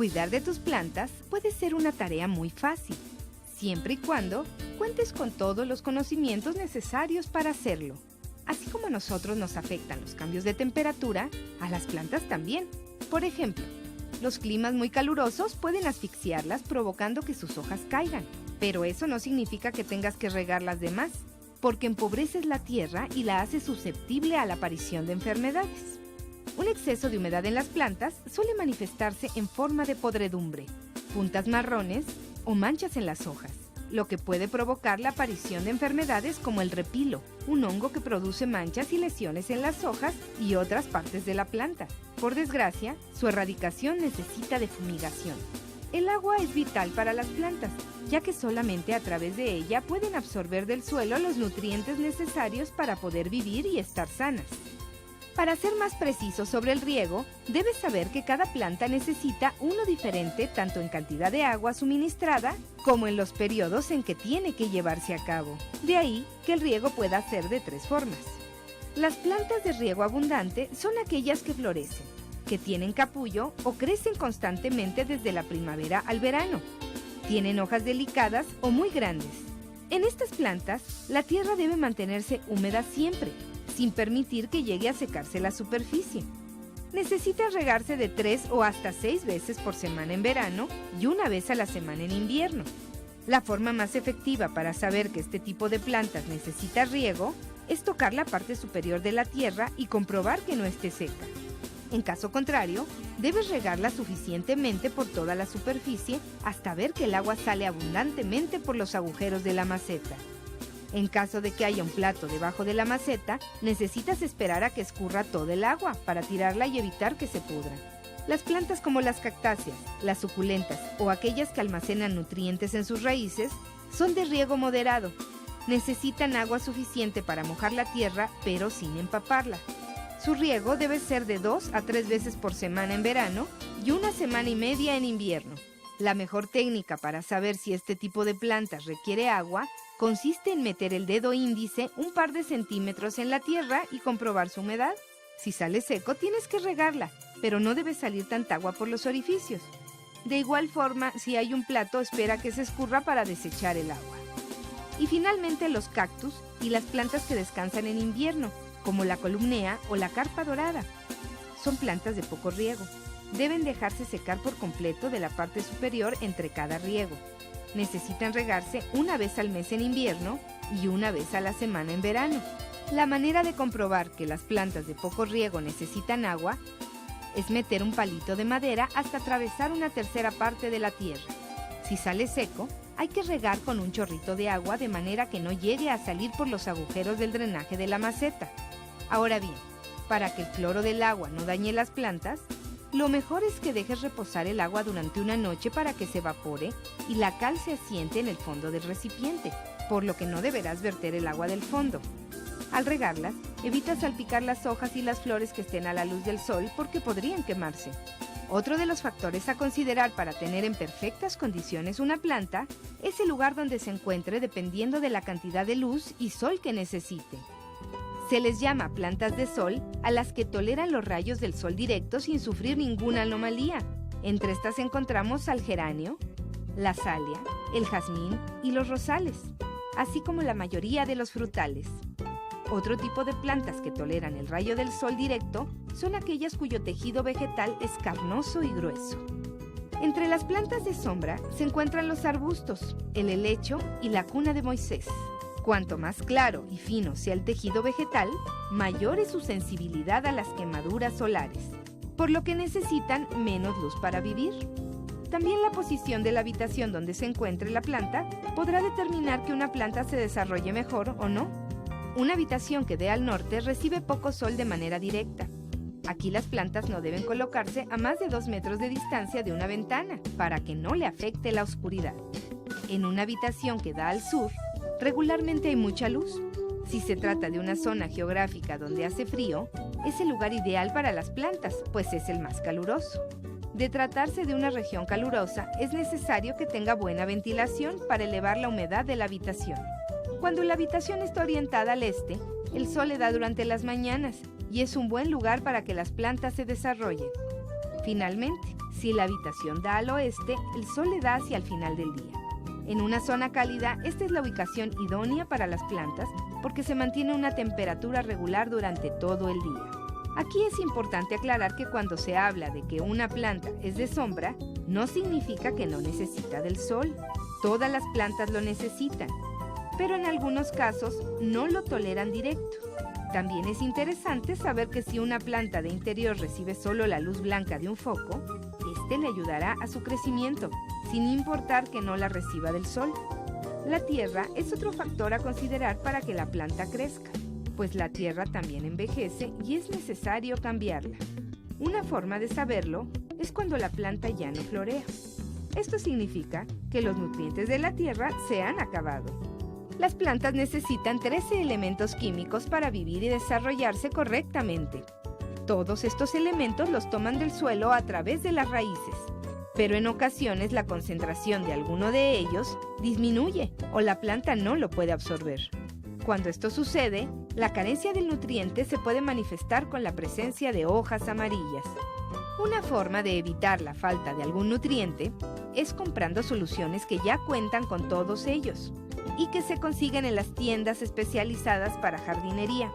Cuidar de tus plantas puede ser una tarea muy fácil, siempre y cuando cuentes con todos los conocimientos necesarios para hacerlo. Así como a nosotros nos afectan los cambios de temperatura, a las plantas también. Por ejemplo, los climas muy calurosos pueden asfixiarlas provocando que sus hojas caigan, pero eso no significa que tengas que regarlas de más, porque empobreces la tierra y la haces susceptible a la aparición de enfermedades. Un exceso de humedad en las plantas suele manifestarse en forma de podredumbre, puntas marrones o manchas en las hojas, lo que puede provocar la aparición de enfermedades como el repilo, un hongo que produce manchas y lesiones en las hojas y otras partes de la planta. Por desgracia, su erradicación necesita de fumigación. El agua es vital para las plantas, ya que solamente a través de ella pueden absorber del suelo los nutrientes necesarios para poder vivir y estar sanas. Para ser más preciso sobre el riego, debes saber que cada planta necesita uno diferente tanto en cantidad de agua suministrada como en los periodos en que tiene que llevarse a cabo. De ahí que el riego pueda ser de 3 formas. Las plantas de riego abundante son aquellas que florecen, que tienen capullo o crecen constantemente desde la primavera al verano. Tienen hojas delicadas o muy grandes. En estas plantas, la tierra debe mantenerse húmeda siempre, sin permitir que llegue a secarse la superficie. Necesitan regarse de 3 o hasta 6 veces por semana en verano y una vez a la semana en invierno. La forma más efectiva para saber que este tipo de plantas necesita riego es tocar la parte superior de la tierra y comprobar que no esté seca. En caso contrario, debes regarla suficientemente por toda la superficie hasta ver que el agua sale abundantemente por los agujeros de la maceta. En caso de que haya un plato debajo de la maceta, necesitas esperar a que escurra todo el agua para tirarla y evitar que se pudra. Las plantas como las cactáceas, las suculentas o aquellas que almacenan nutrientes en sus raíces son de riego moderado. Necesitan agua suficiente para mojar la tierra, pero sin empaparla. Su riego debe ser de 2 a 3 veces por semana en verano y 1 semana y media en invierno. La mejor técnica para saber si este tipo de plantas requiere agua consiste en meter el dedo índice un par de centímetros en la tierra y comprobar su humedad. Si sale seco, tienes que regarla, pero no debe salir tanta agua por los orificios. De igual forma, si hay un plato, espera que se escurra para desechar el agua. Y finalmente los cactus y las plantas que descansan en invierno, como la columnea o la carpa dorada. Son plantas de poco riego. Deben dejarse secar por completo de la parte superior entre cada riego. Necesitan regarse una vez al mes en invierno y una vez a la semana en verano. La manera de comprobar que las plantas de poco riego necesitan agua es meter un palito de madera hasta atravesar una tercera parte de la tierra. Si sale seco, hay que regar con un chorrito de agua de manera que no llegue a salir por los agujeros del drenaje de la maceta. Ahora bien, para que el cloro del agua no dañe las plantas, lo mejor es que dejes reposar el agua durante una noche para que se evapore y la cal se asiente en el fondo del recipiente, por lo que no deberás verter el agua del fondo. Al regarlas, evita salpicar las hojas y las flores que estén a la luz del sol porque podrían quemarse. Otro de los factores a considerar para tener en perfectas condiciones una planta es el lugar donde se encuentre dependiendo de la cantidad de luz y sol que necesite. Se les llama plantas de sol a las que toleran los rayos del sol directo sin sufrir ninguna anomalía. Entre estas encontramos al geranio, la salia, el jazmín y los rosales, así como la mayoría de los frutales. Otro tipo de plantas que toleran el rayo del sol directo son aquellas cuyo tejido vegetal es carnoso y grueso. Entre las plantas de sombra se encuentran los arbustos, el helecho y la cuna de Moisés. Cuanto más claro y fino sea el tejido vegetal, mayor es su sensibilidad a las quemaduras solares, por lo que necesitan menos luz para vivir. También la posición de la habitación donde se encuentre la planta podrá determinar que una planta se desarrolle mejor o no. Una habitación que dé al norte recibe poco sol de manera directa. Aquí las plantas no deben colocarse a más de 2 metros de distancia de una ventana para que no le afecte la oscuridad. En una habitación que da al sur, regularmente hay mucha luz. Si se trata de una zona geográfica donde hace frío, es el lugar ideal para las plantas, pues es el más caluroso. De tratarse de una región calurosa, es necesario que tenga buena ventilación para elevar la humedad de la habitación. Cuando la habitación está orientada al este, el sol le da durante las mañanas y es un buen lugar para que las plantas se desarrollen. Finalmente, Si la habitación da al oeste, el sol le da hacia el final del día. En una zona cálida, esta es la ubicación idónea para las plantas porque se mantiene una temperatura regular durante todo el día. Aquí es importante aclarar que cuando se habla de que una planta es de sombra, no significa que no necesita del sol. Todas las plantas lo necesitan, pero en algunos casos no lo toleran directo. También es interesante saber que si una planta de interior recibe solo la luz blanca de un foco, este le ayudará a su crecimiento, sin importar que no la reciba del sol. La tierra es otro factor a considerar para que la planta crezca, pues la tierra también envejece y es necesario cambiarla. Una forma de saberlo es cuando la planta ya no florea. Esto significa que los nutrientes de la tierra se han acabado. Las plantas necesitan 13 elementos químicos para vivir y desarrollarse correctamente. Todos estos elementos los toman del suelo a través de las raíces, pero en ocasiones la concentración de alguno de ellos disminuye o la planta no lo puede absorber. Cuando esto sucede, la carencia del nutriente se puede manifestar con la presencia de hojas amarillas. Una forma de evitar la falta de algún nutriente es comprando soluciones que ya cuentan con todos ellos y que se consiguen en las tiendas especializadas para jardinería.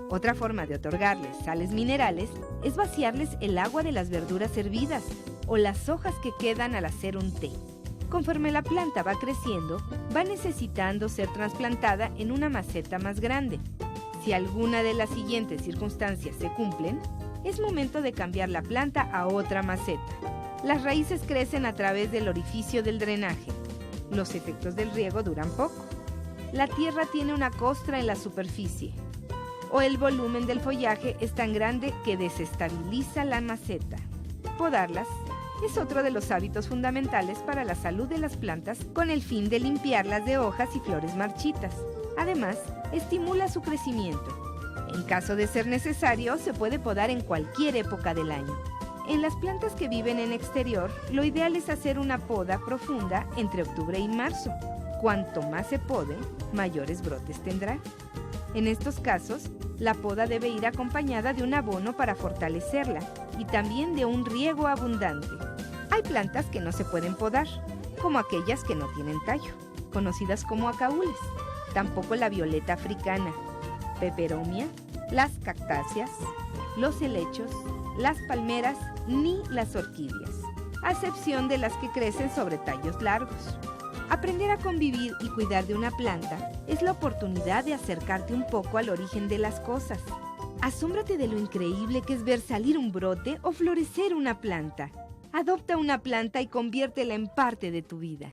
Otra forma de otorgarles sales minerales es vaciarles el agua de las verduras hervidas o las hojas que quedan al hacer un té. Conforme la planta va creciendo, va necesitando ser trasplantada en una maceta más grande. Si alguna de las siguientes circunstancias se cumplen, es momento de cambiar la planta a otra maceta. Las raíces crecen a través del orificio del drenaje. Los efectos del riego duran poco. La tierra tiene una costra en la superficie. O el volumen del follaje es tan grande que desestabiliza la maceta. Podarlas es otro de los hábitos fundamentales para la salud de las plantas con el fin de limpiarlas de hojas y flores marchitas. Además, estimula su crecimiento. En caso de ser necesario, se puede podar en cualquier época del año. En las plantas que viven en exterior, lo ideal es hacer una poda profunda entre octubre y marzo. Cuanto más se pode, mayores brotes tendrá. En estos casos, la poda debe ir acompañada de un abono para fortalecerla y también de un riego abundante. Hay plantas que no se pueden podar, como aquellas que no tienen tallo, conocidas como acaúles. Tampoco la violeta africana, peperomia, las cactáceas, los helechos, las palmeras ni las orquídeas, a excepción de las que crecen sobre tallos largos. Aprender a convivir y cuidar de una planta es la oportunidad de acercarte un poco al origen de las cosas. Asómbrate de lo increíble que es ver salir un brote o florecer una planta. Adopta una planta y conviértela en parte de tu vida.